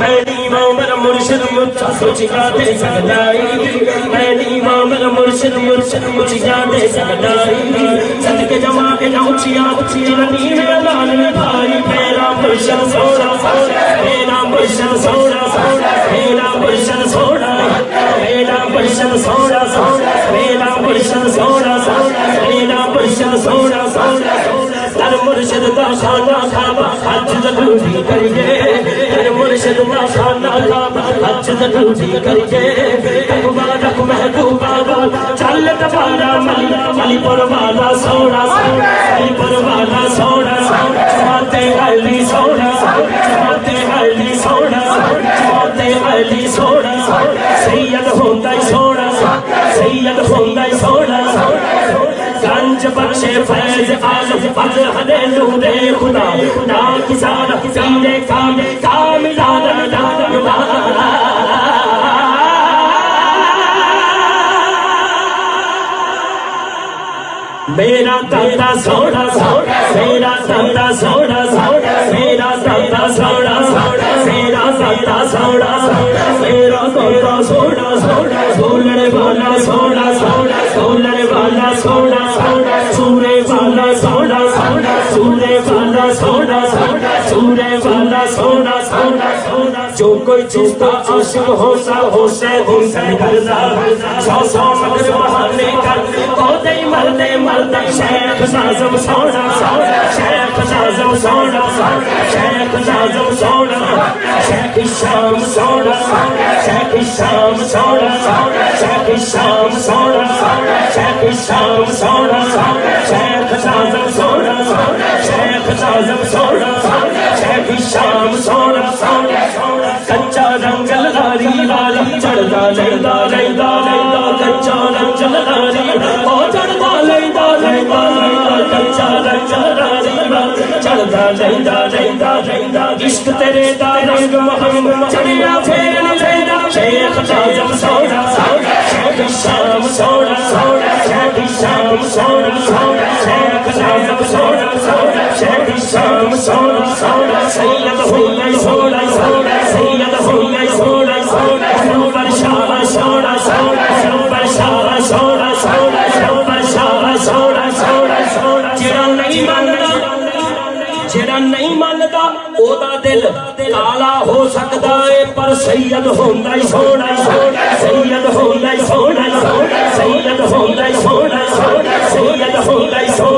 many मेरा मुर्शिद मुझा सोच दे सकदाई मैनी मेरा मुर्शिद मुझ दे सकदाई सदके जमा के जाऊचिया जिननी मेरा लाल भाई मेरा मुर्शिद सोना मेरा मुर्शिद सोना मेरा मुर्शिद सोना मेरा मुर्शिद सोना मेरा मुर्शिद सोना मेरा मुर्शिद सोना तर मुर्शिद का खाना खावा हज जरूरी करिए तर मुर्शिद का खाना खावा हज जरूरी करिए मुबारक महबूबा चल तबारा मली परवाला सोना मली परवाला सोना माते अली सोना माते अली सोना माते अली सोना सैयद होता ही सोना सैयद होता ही सोना गंज बख्शे फैज आलम अजहरे नूरे खुदा ना किसान पीरे कामिला मेरा दादा सोना मेरा दादा सोना मेरा दादा सोना मेरा दादा सोना मेरा दादा सोना सोलने वाला सोना सोलने वाला सोना सूरे वाला सोना सूरे वाला सोना सूरे वाला सोना जो कोई चूका आशिक होता होसे दिन करना सौ मगर बहाने कर होते मरते शेख नाज़म सोना शेख नाज़म सोना शेख नाज़म सोना शेख शाम सोना शेख शाम सोना शेख शाम सोना शेख शाम सोना शेख नाज़म सोना शेख नाज़म सोना शेख शाम सोना कच्चा रंगल लारी लाली चढ़दा लेंदा लेंदा कच्चा रंगल लारी ओ चढ़दा लेंदा लेंदा कच्चा रंगल लारी चढ़दा लेंदा इश्क तेरे दा रंग मोहम्मद चढ़िया फेर लेंदा शेख नाज़म सोना शेख शाम सोना शेख शाम सोना शेख नाज़म सोना शेख शाम सोना सैयद होना सोना सैयद होना सोना नूबर शाह सोना नूबर शाह सोना नूबर शाह सोना जेड़ा नहीं मनदा ओदा दिल काला हो सकदा है पर सैयद होंदा ही सोना सैयद होंदा ही सोना सैयद होंदा ही सोना सैयद होंदा ही सोना